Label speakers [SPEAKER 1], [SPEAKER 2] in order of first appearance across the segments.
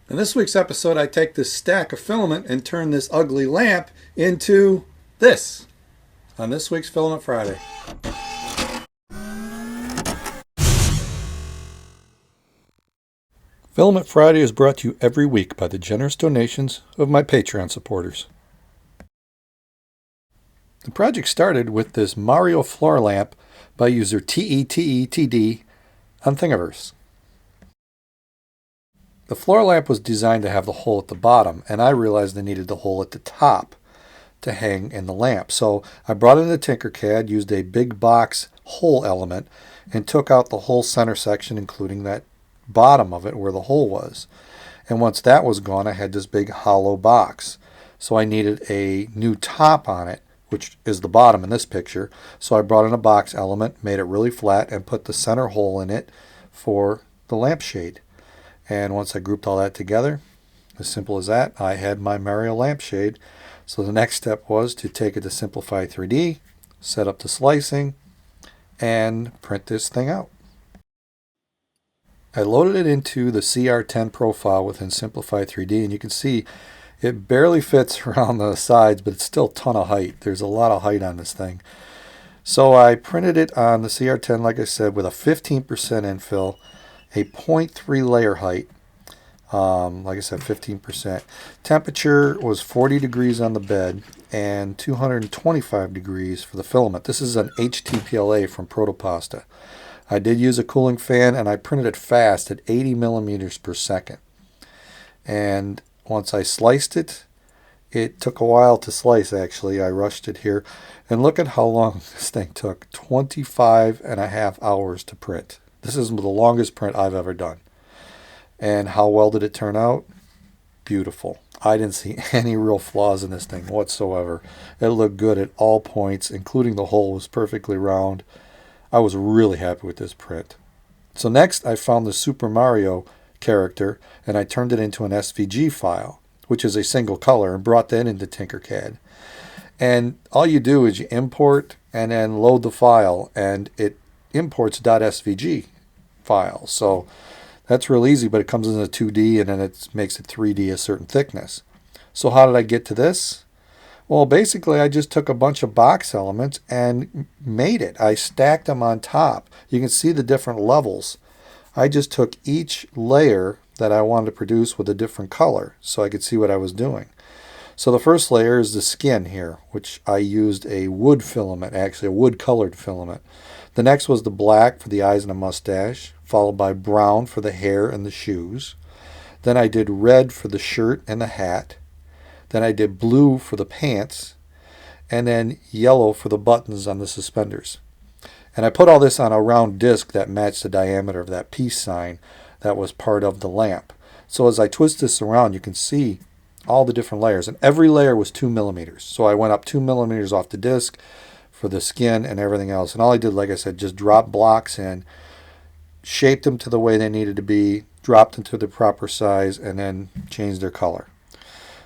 [SPEAKER 1] In this week's episode, I take this stack of filament and turn this ugly lamp into this on this week's Filament Friday. Filament Friday is brought to you every week by the generous donations of my Patreon supporters. The project started with this Mario floor lamp by user TETETD on Thingiverse. The floor lamp was designed to have the hole at the bottom, and I realized I needed the hole at the top to hang in the lamp. So I brought in the Tinkercad, used a big box hole element, and took out the whole center section, including that bottom of it where the hole was. And once that was gone, I had this big hollow box. So I needed a new top on it, which is the bottom in this picture. So I brought in a box element, made it really flat, and put the center hole in it for the lampshade. And once I grouped all that together, as simple as that, I had my Mario lampshade. So the next step was to take it to Simplified 3D, set up the slicing, and print this thing out. I loaded it into the CR10 profile within Simplified 3D, and you can see it barely fits around the sides, but it's still a ton of height. There's a lot of height on this thing. So I printed it on the CR10, like I said, with a 15% infill, a 0.3 layer height, like I said, 15%. Temperature was 40 degrees on the bed and 225 degrees for the filament. This is an HTPLA from Protopasta. I did use a cooling fan, and I printed it fast at 80 millimeters per second. And once I sliced it, it took a while to slice, actually. I rushed it here. And look at how long this thing took. 25 and a half hours to print. This is the longest print I've ever done. And how well did it turn out? Beautiful. I didn't see any real flaws in this thing whatsoever. It looked good at all points, including the hole was perfectly round. I was really happy with this print. So next I found the Super Mario character, and I turned it into an SVG file, which is a single color, and brought that into Tinkercad. And all you do is you import and then load the file, and it imports .svg file. So that's real easy, but it comes in a 2D, and then it makes it 3D a certain thickness. So how did I get to this? Well, basically I just took a bunch of box elements and made it. I stacked them on top. You can see the different levels. I just took each layer that I wanted to produce with a different color so I could see what I was doing. So the first layer is the skin here, which I used a wood filament, actually a wood colored filament. The next was the black for the eyes and the mustache, followed by brown for the hair and the shoes. Then I did red for the shirt and the hat. Then I did blue for the pants, and then yellow for the buttons on the suspenders. And I put all this on a round disc that matched the diameter of that peace sign that was part of the lamp. So as I twist this around, you can see all the different layers, and every layer was 2 millimeters. So I went up 2 millimeters off the disc for the skin and everything else. And all I did, like I said, just drop blocks in, shaped them to the way they needed to be, dropped them to the proper size, and then changed their color.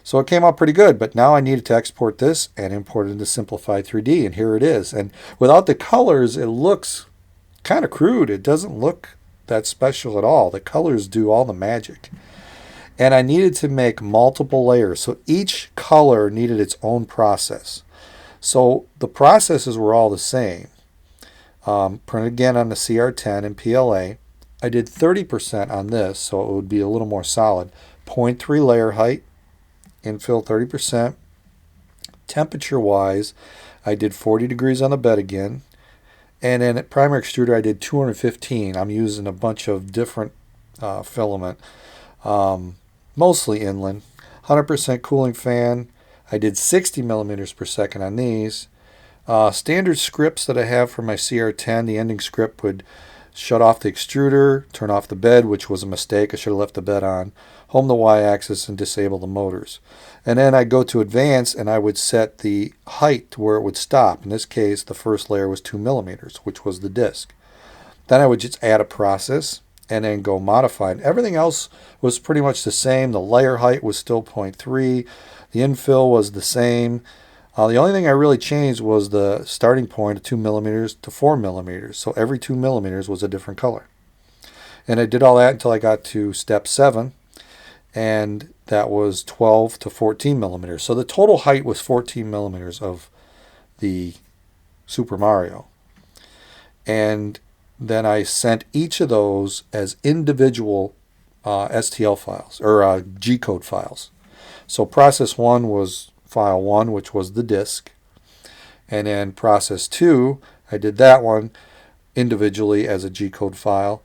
[SPEAKER 1] So it came out pretty good, but now I needed to export this and import it into Simplified 3D, and here it is. And without the colors, it looks kind of crude. It doesn't look that special at all. The colors do all the magic. And I needed to make multiple layers, so each color needed its own process. So the processes were all the same. Printed again on the CR10 and PLA. I did 30% on this, so it would be a little more solid. 0.3 layer height, infill 30%. Temperature-wise, I did 40 degrees on the bed again. And then at primer extruder, I did 215. I'm using a bunch of different filament, mostly inland. 100% cooling fan. I did 60 millimeters per second on these. Standard scripts that I have for my CR10, the ending script would shut off the extruder, turn off the bed, which was a mistake. I should have left the bed on, home the y-axis, and disable the motors. And then I'd go to advanced, and I would set the height to where it would stop. In this case, the first layer was 2 millimeters, which was the disc. Then I would just add a process and then go modify. And everything else was pretty much the same. The layer height was still 0.3. The infill was the same. The only thing I really changed was the starting point of 2 millimeters to 4 millimeters. So every 2 millimeters was a different color. And I did all that until I got to step 7. and that was 12 to 14 millimeters. So the total height was 14 millimeters of the Super Mario. And then I sent each of those as individual STL files, or G-code files. So process 1 was file 1, which was the disk. And then process 2, I did that one individually as a G-code file.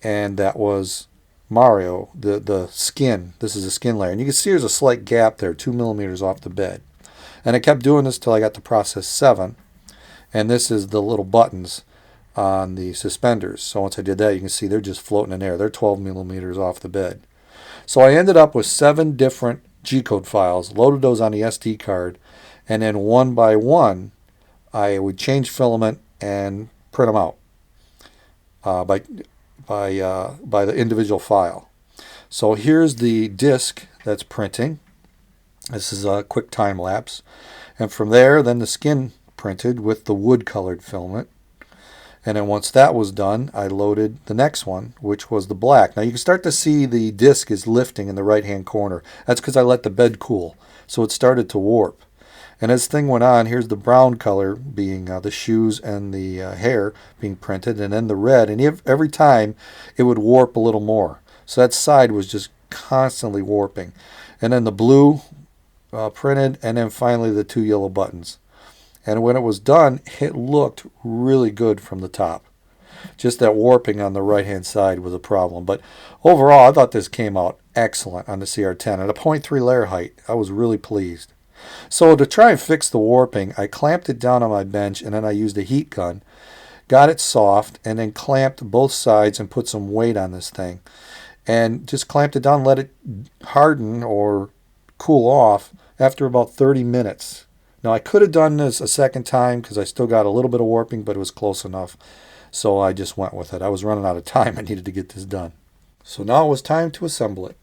[SPEAKER 1] And that was Mario, the skin. This is a skin layer. And you can see there's a slight gap there, 2 millimeters off the bed. And I kept doing this till I got to process 7. And this is the little buttons on the suspenders. So once I did that, you can see they're just floating in air. They're 12 millimeters off the bed. So I ended up with 7 different G-code files, loaded those on the SD card, and then one by one, I would change filament and print them out by the individual file. So here's the disk that's printing. This is a quick time lapse. And from there, then the skin printed with the wood colored filament. And then once that was done, I loaded the next one, which was the black. Now you can start to see the disc is lifting in the right-hand corner. That's because I let the bed cool. So it started to warp. And as thing went on, here's the brown color being the shoes and the hair being printed, and then the red. And every time it would warp a little more. So that side was just constantly warping. And then the blue printed, and then finally the 2 yellow buttons. And when it was done, it looked really good from the top. Just that warping on the right-hand side was a problem. But overall, I thought this came out excellent on the CR10. At a 0.3 layer height, I was really pleased. So to try and fix the warping, I clamped it down on my bench, and then I used a heat gun, got it soft, and then clamped both sides and put some weight on this thing. And just clamped it down, let it harden or cool off after about 30 minutes. Now, I could have done this a second time because I still got a little bit of warping, but it was close enough. So I just went with it. I was running out of time. I needed to get this done. So now it was time to assemble it.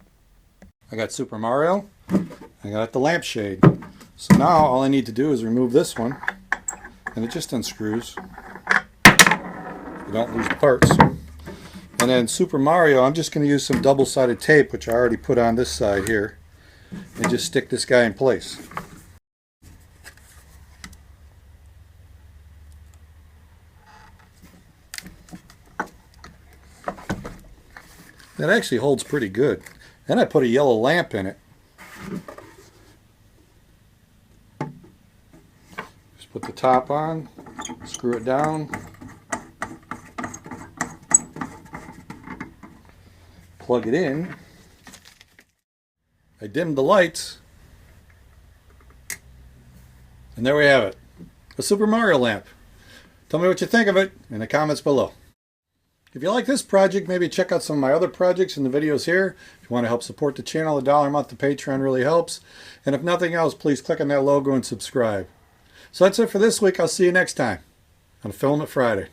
[SPEAKER 1] I got Super Mario. I got the lampshade. So now all I need to do is remove this one, and it just unscrews. You don't lose the parts. And then Super Mario, I'm just going to use some double-sided tape, which I already put on this side here, and just stick this guy in place. That actually holds pretty good. Then I put a yellow lamp in it. Just put the top on, screw it down, plug it in. I dimmed the lights, and there we have it. A Super Mario lamp. Tell me what you think of it in the comments below. If you like this project, maybe check out some of my other projects in the videos here. If you want to help support the channel, $1 a month to Patreon really helps. And if nothing else, please click on that logo and subscribe. So that's it for this week. I'll see you next time on Filament Friday.